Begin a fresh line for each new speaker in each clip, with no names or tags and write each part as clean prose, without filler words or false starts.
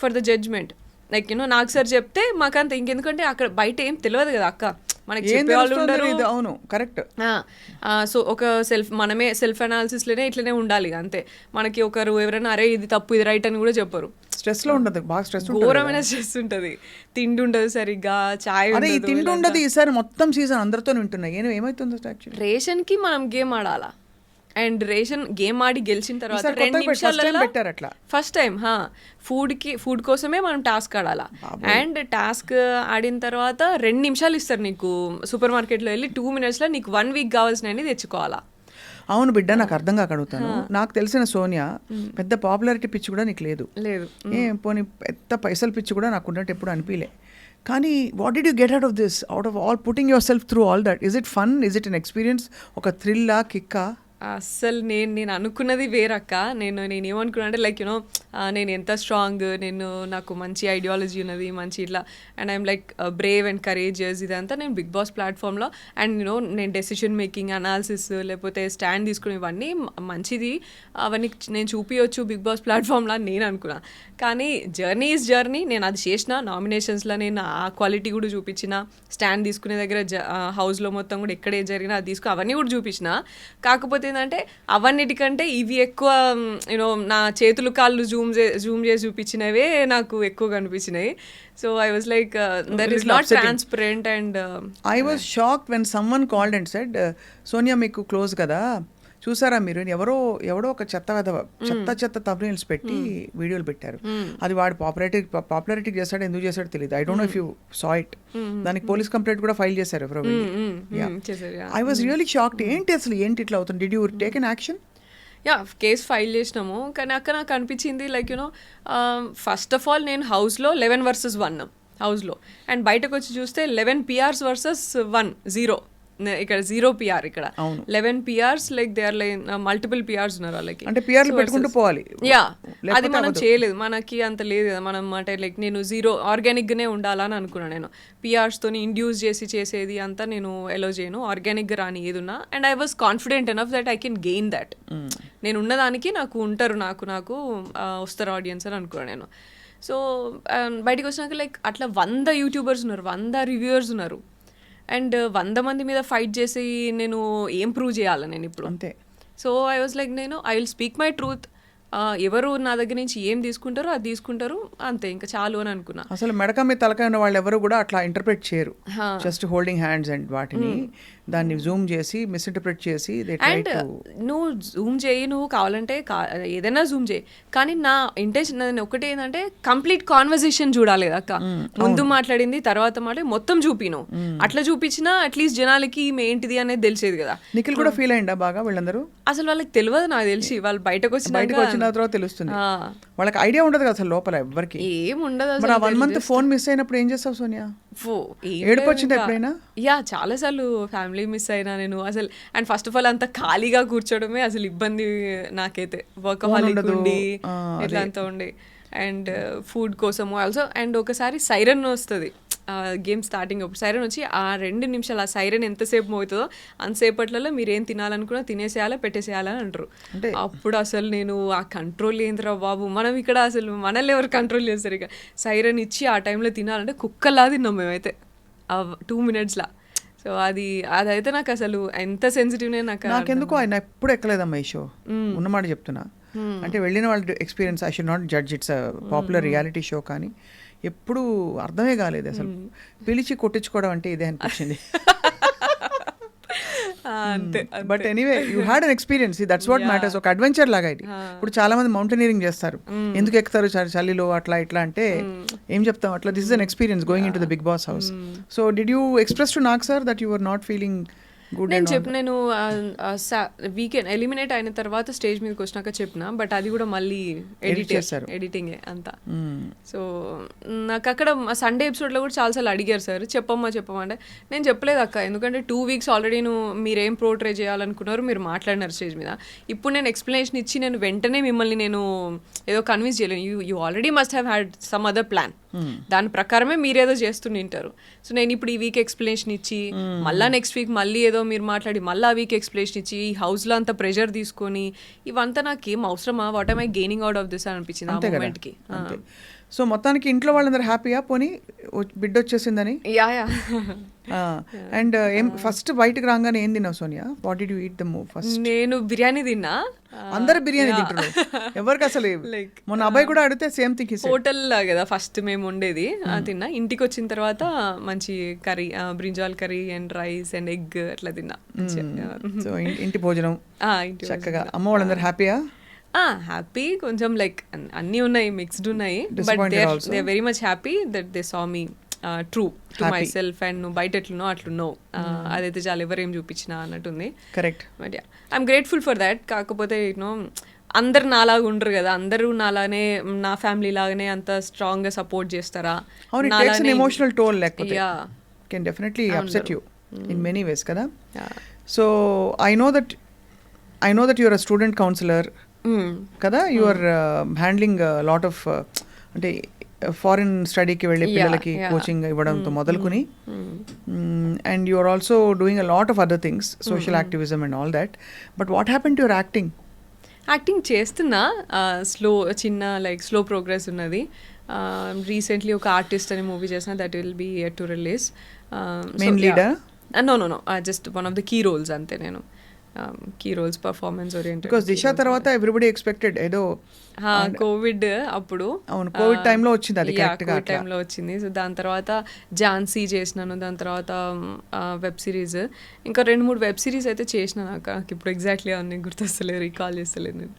For the judgement. Like నాకు sir చెప్తే మాకంత ఇంకెందుకంటే అక్కడ బయట ఏం తెలియదు కదా అక్క, మనకి చెప్పేవాళ్ళు ఉండరు.
అవును, కరెక్ట్.
సో ఒక మనమే సెల్ఫ్ అనాలిసిస్లోనే ఇట్లనే ఉండాలి అంతే. మనకి ఒకరు ఎవరైనా అరే ఇది తప్పు ఇది రైట్ అని కూడా చెప్పరు.
స్ట్రెస్ లో ఉండదు, బాగా స్ట్రెస్,
ఘోరమైన స్ట్రెస్ ఉంటుంది. తిండి ఉండదు సరిగ్గా, చాయ్
తిండి ఉండదు. ఈసారి మొత్తం సీజన్ అందరితో వింటున్నాయి. ఏమైతుందో
రేషన్ కి మనం గేమ్ ఆడాలా, అండ్ రేషన్ గేమ్ ఆడి గెలిచిన తర్వాత 2 నిమిషాలలో ఫస్ట్ టైం ఫుడ్ కోసమే మనం టాస్క్ ఆడాలా. అండ్ టాస్క్ ఆడిన తర్వాత 2 నిమిషాలు ఇస్తారు నీకు. సూపర్ మార్కెట్లో వెళ్ళి 2 minutesలో నీకు 1 week కావాల్సినవి తెచ్చుకోవాలా.
అవును బిడ్డ, నాకు అర్థం కాక అడుగుతాను. నాకు తెలిసిన సోనియా పెద్ద పాపులారిటీ పిచ్చి కూడా నీకు లేదు. పోనీ పెద్ద పైసలు పిచ్చి కూడా నాకు ఉన్నట్టు ఎప్పుడు అనిపించలే. కానీ what did you get out of this, out of all putting your self through all that? Is it fun? Is it an experience? ఒక థ్రిల్లా, కిక్కా?
అస్సలు నేను అనుకున్నది వేరక్క. నేను ఏమనుకున్నా అంటే లైక్ నేను ఎంత స్ట్రాంగ్, నాకు మంచి ఐడియాలజీ ఉన్నది, మంచి ఇట్లా, and I'm like Brave and courageous. ఇదంతా నేను బిగ్ బాస్ ప్లాట్ఫామ్లో, అండ్ నేను డెసిషన్ మేకింగ్, అనాలిసిస్, లేకపోతే స్టాండ్ తీసుకుని ఇవన్నీ మంచిది, అవన్నీ నేను చూపించవచ్చు బిగ్ బాస్ ప్లాట్ఫామ్లో అని నేను అనుకున్నా. కానీ జర్నీ ఈజ్ జర్నీ. నేను అది చేసిన నామినేషన్స్లో నేను ఆ క్వాలిటీ కూడా చూపించిన, స్టాండ్ తీసుకునే దగ్గర హౌస్లో మొత్తం కూడా ఎక్కడ ఏం జరిగినా అది అవన్నీ కూడా చూపించిన. కాకపోతే ఏంటంటే అవన్నిటికంటే ఇవి ఎక్కువ నా చేతులు కాళ్ళు జూమ్ చేసి చూపించినవే నాకు ఎక్కువ కనిపించినాయి. So I was like that is not transparent. And
I was shocked when someone called and said, Sonia మీకు క్లోజ్ కదా, చూసారా మీరు, ఎవడో ఒక చెత్త తమ్నెయిల్స్ పెట్టి వీడియోలు పెట్టారు. అది వాడు పాపులారిటీ చేశాడు, ఎందుకు చేశాడో తెలియదు. I don't know if you saw it. దానికి పోలీస్ కంప్లైంట్ కూడా ఫైల్ చేశారు ఎవరో. I was really shocked. ఏంటి ఇట్లా అవుతుంది? Did you take an action?
Case file చేసినాము. కానీ అక్కడ నాకు అనిపించింది లైక్ ఫస్ట్ ఆఫ్ ఆల్ నేను హౌస్లో 11 versus 1 హౌస్లో, అండ్ బయటకు వచ్చి చూస్తే 11 PRs versus 1 0. ఇక్కడ 0 PR, ఇక్కడ 11 PRs, like they are like multiple PRs ఉన్నారు వాళ్ళకి.
అంటే PRలు పెట్టుకుంటూ పోవాలి.
అది మనం చేయలేదు, మనకి అంత లేదు కదా. మనం అంటే లైక్ నేను 0 ఆర్గానిక్గానే ఉండాలని అనుకున్నాను. నేను PRస్తోని ఇండ్యూస్ చేసేది అంతా నేను ఎలో చేయను, ఆర్గానిక్గా రాని ఏదున్నా. And I was confident enough that I can gain that. నేను ఉన్నదానికి నాకు ఉంటారు, నాకు వస్తారు ఆడియన్స్ అని అనుకున్నాను నేను. సో బయటకు వచ్చినాక లైక్ అట్లా 100 యూట్యూబర్స్ ఉన్నారు, 100 రివ్యూవర్స్ ఉన్నారు, అండ్ 100 మంది మీద ఫైట్ చేసి నేను ఏం ప్రూవ్ చేయాలి నేను ఇప్పుడు
అంతే.
So I was like I will speak my truth. ఎవరు నా దగ్గర నుంచి ఏం తీసుకుంటారో అది తీసుకుంటారు అంతే, ఇంకా చాలు అని అనుకున్నా.
అసలు మెడక మీద తలకాయ ఉన్న వాళ్ళు ఎవరు కూడా అట్లా ఇంటర్ప్రెట్ చేయరు. జస్ట్ హోల్డింగ్ హ్యాండ్స్ అండ్ వాటిని దాన్ని జూమ్ చేసి మిస్ఇంటర్ప్రెట్ చేసి.
అండ్ నువ్వు జూమ్ చేయి, నువ్వు కావాలంటే ఏదైనా జూమ్ చేయి, కానీ నా ఇంటెన్షన్ ఒకటి ఏంటంటే కంప్లీట్ కాన్వర్సేషన్ చూడాలి అక్క. ముందు మాట్లాడింది తర్వాత మాట్లాడి మొత్తం చూపిను. అట్లా చూపించినా అట్లీస్ట్ జనాలకి ఈమె ఏంటిది అనేది తెలిసేది కదా.
నిఖిల్ కూడా ఫీల్ అయ్యిందా బాగా? వీళ్ళందరూ
అసలు వాళ్ళకి తెలియదు, నాకు తెలిసి వాళ్ళు బయటకు వచ్చిన
తర్వాత తెలుస్తుంది. వాళ్ళకి ఐడియా ఉండదు కదా అసలు లోపల ఎవ్వరికి
ఏం ఉండదు.
1 month ఫోన్ మిస్ అయినప్పుడు ఏం చేస్తావు సోనియా? ఏడుపు వచ్చింది ఎప్పుడైనా?
చాలా సార్లు ఫ్యామిలీ మిస్ అయినా నేను అసలు. అండ్ ఫస్ట్ ఆఫ్ ఆల్ అంత ఖాళీగా కూర్చోవడమే అసలు ఇబ్బంది నాకైతే. వర్కహాలిక్ ఉండి ఇట్లా అంతా ఉండి, అండ్ ఫుడ్ కోసము ఆల్సో. అండ్ ఒకసారి సైరన్ వస్తుంది గేమ్ స్టార్టింగ్ అప్పుడు, సైరన్ వచ్చి ఆ 2 నిమిషాలు ఆ సైరన్ ఎంతసేపు మోగుతుందో అంతసేపట్లలో మీరు ఏం తినాలనుకున్నా తినేసేయాలా పెట్టేసేయాలని అంటారు. అప్పుడు అసలు నేను ఆ కంట్రోల్ ఏందిరా బాబు, మనం ఇక్కడ అసలు మనల్ని ఎవరు కంట్రోల్ చేస్తారు? ఇక సైరన్ ఇచ్చి ఆ టైంలో తినాలంటే కుక్కలా తిన్నాం మేమైతే ఆ 2 minutesలా. సో అదైతే నాకు అసలు ఎంత సెన్సిటివ్నే.
నాకెందుకో ఆయన ఎప్పుడు ఎక్కలేదమ్మా ఈ షో, ఉన్నమాట చెప్తున్నా. అంటే వెళ్ళిన వాళ్ళ experience, I should not judge, it's popular reality show, కానీ ఎప్పుడు అర్థమే కాలేదు అసలు. పిలిచి కొట్టించుకోవడం అంటే ఇదే అనిపించింది. But anyway you had an experience, that's what matters. ఒక అడ్వెంచర్ లాగా ఇది. ఇప్పుడు చాలా మంది మౌంటైనీరింగ్ చేస్తారు, ఎందుకు ఎక్కుతారు చలిలో అట్లా ఇట్లా అంటే ఏం చెప్తాం అట్లా. This is an experience going into the Bigg Boss house. So did you express to Nag sir that you were not feeling good?
నేను వీకెండ్ ఎలిమినేట్ అయిన తర్వాత స్టేజ్ మీదకి వచ్చినాక చెప్పిన, బట్ అది కూడా మళ్ళీ ఎడిటింగే అంతా. సో నాకు అక్కడ సండే ఎపిసోడ్లో కూడా చాలాసార్లు అడిగారు సార్ చెప్పమ్మా అంటే నేను చెప్పలేదు అక్క, ఎందుకంటే 2 weeks ఆల్రెడీ మీరేం పోర్ట్రే చేయాలనుకున్నారు మీరు మాట్లాడినారు స్టేజ్ మీద. ఇప్పుడు నేను ఎక్స్ప్లెనేషన్ ఇచ్చి నేను వెంటనే మిమ్మల్ని నేను ఏదో కన్విన్స్ చేయలేను. You already must have had some other plan, దాని ప్రకారమే మీరేదో చేస్తుంటారు. సో నేను ఇప్పుడు ఈ వీక్ ఎక్స్ప్లెనేషన్ ఇచ్చి మళ్ళీ నెక్స్ట్ వీక్ మళ్ళీ ఏదో మీరు మాట్లాడి మళ్ళీ ఆ వీక్ ఎక్స్ప్లెనేషన్ ఇచ్చి ఈ హౌస్లో అంత ప్రెషర్ తీసుకొని ఇవంతా నాకేం అవసరమా? What am I gaining out of this అనిపించింది ఆ మూమెంట్కి.
సో మొత్తానికి ఇంట్లో వాళ్ళందరూ హ్యాపీయా పోనీ బిడ్డ వచ్చేసిందని?
యా యా
అండ్ ఏం ఫస్ట్ బయటకు రాగానే ఏం తిన్నావు Sonia? What did you eat the first?
నేను బిర్యానీ తిన్నా.
అందరు బిర్యానీ తింటారు, ఎవరికి అసలు
Like,
మొన్న అబ్బాయి కూడా అడిగితే సేమ్ థింగ్.
హోటల్ కదా ఫస్ట్ మేము ఉండేది, తిన్నా. ఇంటికి వచ్చిన తర్వాత మంచి curry, brinjal curry and rice and egg అట్లా తిన్నా.
సో ఇంటి భోజనం
ఇంటి
చక్కగా. అమ్మ వాళ్ళందరూ హ్యాపీయా?
హ్యాపీ, కొంచెం లైక్ అన్నీ ఉన్నాయి, మిక్స్డ్ ఉన్నాయి, but they very much happy that they saw me true to myself and నువ్వు బయట ఎట్లున్నావు అట్లున్నావు, అదైతే చాలా ఎవరేం చూపించినా అన్నట్టుంది.
Correct.
But I'm grateful for that. కాకపోతే యూనో అందరు నాలాగా ఉండరు కదా, అందరూ నాలానే నా ఫ్యామిలీ లాగానే అంత స్ట్రాంగ్ గా సపోర్ట్ చేస్తారా?
ఎమోషనల్ టోల్ లేకపోతే can definitely upset you in many ways కదా. So I know that your a student counsellor కదా, you are handling lot of అంటే ఫారిన్ స్టడీకి వెళ్ళే పిల్లలకి కోచింగ్ ఇవ్వడంతో మొదలుకుని, and you are also doing a lot of other things, social activism and all that. But what happen to your acting?
Acting చేస్తున్నా, slow progress ఉన్నది. Recently ఒక artist అనే మూవీ చేసిన, that will be to release.
Main leader?
No just one of the key roles అంతే. నేను key roles, performance oriented.
Because Disha తర్వాత everybody expected ఏదో
Covid అప్పుడు,
అవును కోవిడ్ టైంలో వచ్చింది అది,
కోవిడ్ టైంలో వచ్చింది. సో దాని తర్వాత ఝాన్సీ చేసినాను, దాని తర్వాత వెబ్ సిరీస్, ఇంకా 2-3 వెబ్ సిరీస్ అయితే చేసిన. నాకు ఇప్పుడు ఎగ్జాక్ట్లీ అన్ని గుర్తొస్తలేదు, రీకాల్ చేస్తలేదు నేను.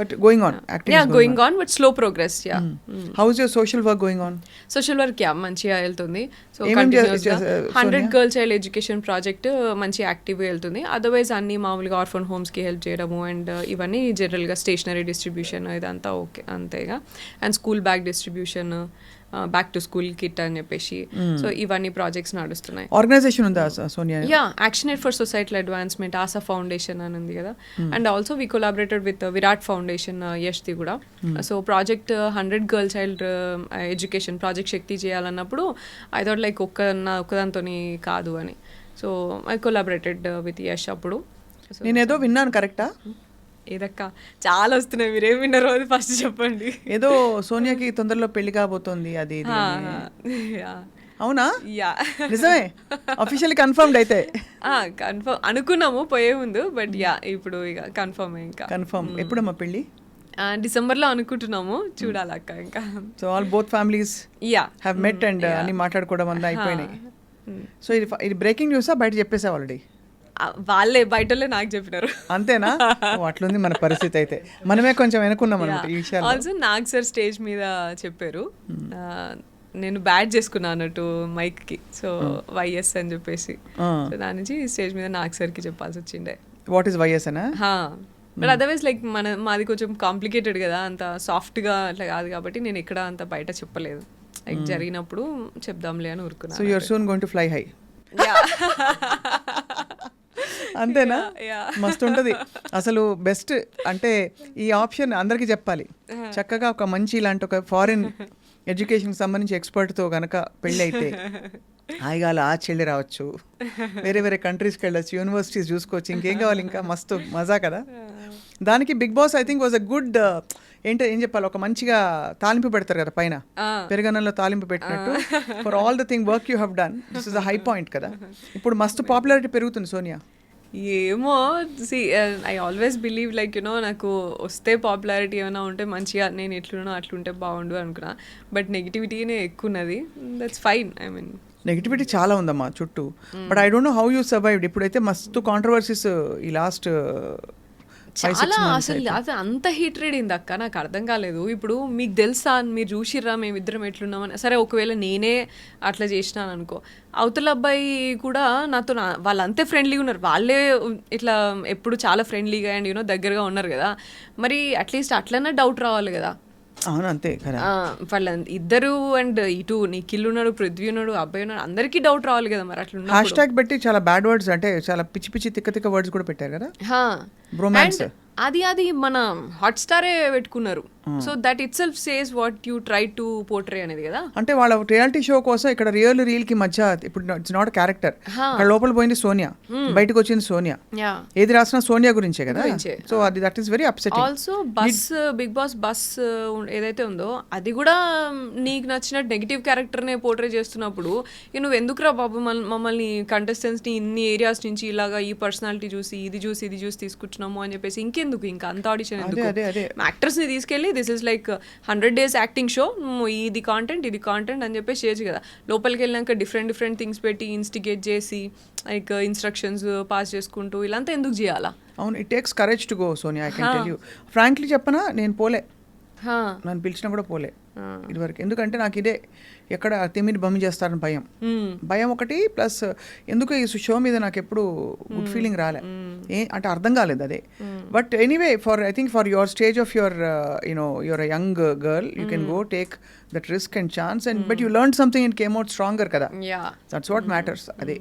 But going on,
going on, but slow progress.
How is your social work going on?
Social work మంచిగా వెళ్తుంది. సో కంటిన్యూస్గా 100 గర్ల్ చైల్డ్ ఎడ్యుకేషన్ ప్రాజెక్ట్ మంచి యాక్టివ్గా వెళ్తుంది. అదర్వైజ్ అన్ని మామూలుగా ఆర్ఫన్ హోమ్స్కి హెల్ప్ చేయడము అండ్ ఇవన్నీ జనరల్గా స్టేషనరీ డిస్ట్రిబ్యూషన్ ఇదంతా ఓకే అంతేగా. And school bag distribution, back to school kit అని చెప్పేసి, సో ఇవన్నీ ప్రాజెక్ట్స్ నడుస్తున్నాయి.
ఆర్గనైజేషన్ ఉందా Sonia?
Actionate for societal advancement, Aasa foundation అని ఉంది కదా. And also we collaborated with Virat foundation, యష్ది కూడా. So project 100 girl child education project Shakti చేయాలన్నప్పుడు ఐ థాట్ లైక్ ఒక్కదాంతో కాదు అని. So I collaborated with Yash అప్పుడు.
నేను ఏదో విన్నాను, కరెక్టా?
ఏదక్క చాలా వస్తున్నాయి, మీరేం విన్నారో అది ఫస్ట్ చెప్పండి.
ఏదో సోనియాకి తొందరలో పెళ్లి కాబోతోంది అది, అవునా? నిజమే? అఫీషియల్లీ కన్ఫర్మ్డ్ అయితే?
కన్ఫర్మ్ అనుకున్నాము పోయే ముందు, బట్ ఇప్పుడు ఇక కన్ఫర్మ్. ఇంకా
కన్ఫర్మ్. ఎప్పుడమ్మా పెళ్ళి?
డిసెంబర్లో అనుకుంటున్నాము, చూడాలక్క. ఇంకా so
all both families have met and అన్ని మాట్లాడుకోవడం అంతా అయిపోయినాయి. సో ఇది బ్రేకింగ్ న్యూసా, బయట చెప్పేసావు ఆల్రెడీ?
వాళ్ళే బయటలే నాకు చెప్పినారు.
అంతేనా? అట్లుంది మన పరిస్థితి అయితే, మనమే కొంచెం వెనుకున్నాం అనమాట ఈ విషయాలు.
ఆల్సో నాగ్ సార్ స్టేజ్ మీద చెప్పారు, నేను బ్యాడ్ చేసుకున్నాను అన్నట్టు మైక్కి, సో వైఎస్ అని చెప్పేసి. సో దాని నుంచి స్టేజ్ మీద నాగ్ సార్కి చెప్పాల్సి వచ్చిండే.
వాట్ ఈస్ వైఎస్ అనా?
బట్ అదర్వైజ్ లైక్ మాది కొంచెం కాంప్లికేటెడ్ కదా, అంత సాఫ్ట్గా అట్లా కాదు కాబట్టి నేను ఎక్కడ అంత బయట చెప్పలేదు. లైక్ జరిగినప్పుడు చెప్దాంలే అని ఊరుకున్నాను.
So you are soon going to fly high. అంతేనా? మస్తు ఉంటుంది అసలు. బెస్ట్ అంటే ఈ ఆప్షన్ అందరికీ చెప్పాలి. చక్కగా ఒక మంచి ఇలాంటి ఒక ఫారిన్ ఎడ్యుకేషన్కి సంబంధించి ఎక్స్పర్ట్తో కనుక పెళ్ళి అయితే హాయిగా ఆ చెల్లి రావచ్చు, వేరే వేరే కంట్రీస్కి వెళ్ళచ్చు, యూనివర్సిటీస్ చూసుకోవచ్చు, ఇంకేం కావాలి, ఇంకా మస్తు మజా కదా. దానికి Bigg Boss I think was a good ఏం చెప్పాలి, ఒక మంచిగా తాలింపు పెడతారు కదా పైన, పెరుగన్నంలో తాలింపు పెట్టినట్టు. For all the thing work you have done, this is a high point కదా. ఇప్పుడు మస్తు పాపులారిటీ పెరుగుతుంది సోనియా.
ఏమో, I always believe like you know నాకు వస్తే పాపులారిటీ ఏమైనా ఉంటే మంచిగా నేను ఎట్లున్నానో అట్లుంటే బాగుండు అనుకున్నా. బట్ నెగిటివిటీనే ఎక్కువ ఉన్నది, that's fine. I mean
negativity చాలా ఉందమ్మా చుట్టూ. But I don't know how you survived. ఇప్పుడైతే మస్తు కాంట్రవర్సీస్ ఈ లాస్ట్
చాలా, అసలు అది అంత హీట్రేడ్ అయింది అక్క, నాకు అర్థం కాలేదు. ఇప్పుడు మీకు తెలుసా, మీరు చూసిర్రా మేమిద్దరం ఎట్లున్నామని? సరే ఒకవేళ నేనే అట్లా చేసినాను అనుకో, అవతల అబ్బాయి కూడా నాతో వాళ్ళంతే ఫ్రెండ్లీగా ఉన్నారు, వాళ్ళే ఇట్లా ఎప్పుడు చాలా ఫ్రెండ్లీగా అండ్ యూనో దగ్గరగా ఉన్నారు కదా, మరి అట్లీస్ట్ అట్లనే డౌట్ రావాలి కదా.
అవును అంతే కదా.
వాళ్ళ ఇద్దరు అండ్ ఇటు నిఖిల్ ఉన్నాడు, పృథ్వీ ఉన్నాడు, అబ్బాయి ఉన్నాడు, అందరికీ డౌట్ రావాలి కదా. మరి అట్లా
హ్యాష్ ట్యాగ్ పెట్టి చాలా బ్యాడ్ వర్డ్స్, అంటే చాలా పిచ్చి పిచ్చి తిక్క తిక్క వర్డ్స్ కూడా పెట్టారు కదా. బ్రొమాన్స్
అది మన హాట్ స్టారే పెట్టుకున్నారు. So that it self says what you try to portray అనేది కదా.
అంటే వాళ్ళ రియాలిటీ షో కోసం ఇక్కడ రియల్ కి మధ్య ఇప్పుడు ఇట్స్ నాట్ క్యారెక్టర్, అక్కడ లోపల పోయింది సోనియా, బయటకు వచ్చింది సోనియా, ఏది రాసినా సోనియా గురించే కదా. సో అది that is very upsetting.
Also Bigg Boss bus ఏదైతే ఉందో అది కూడా నీకు నచ్చిన నెగిటివ్ క్యారెక్టర్నే పోర్ట్రే చేస్తున్నప్పుడు నువ్వు ఎందుకురా బాబు మమ్మల్ని కంటెస్టెంట్స్ని ఇన్ని ఏరియాస్ నుంచి ఇలాగా ఈ పర్సనాలిటీ చూసి ఇది చూసి తీసుకుంటున్నాము అని చెప్పేసి ఇంకెందుకు ఇంకా అంత ఆడిషన్ ఎందుకు, యాక్టర్స్ని తీసుకెళ్ళి this is like 100 days acting show, ఇది కాంటెంట్ అని చెప్పేసి చేయొచ్చు కదా. లోపలికి వెళ్ళినాక డిఫరెంట్ థింగ్స్ పెట్టి ఇన్స్టిగేట్ చేసి లైక్ ఇన్స్ట్రక్షన్స్ పాస్ చేసుకుంటూ ఇలాంతా ఎందుకు చేయాలా?
అవును, it takes courage to go Sonia. I can tell you frankly చెప్పనా, నేను పోలే, నన్ను పిలిచినా కూడా పోలే ఇదివరకు. ఎందుకంటే నాకు ఇదే ఎక్కడ తిమ్మిని బమ్మి చేస్తారని భయం ఒకటి, ప్లస్ ఎందుకు ఈ షో మీద నాకు ఎప్పుడు గుడ్ ఫీలింగ్ రాలే, అంటే అర్థం కాలేదు అదే. But anyway I think for your stage of your your young girl you can go take that risk and chance, and but you learn something and came out stronger కదా. That's what matters. అదే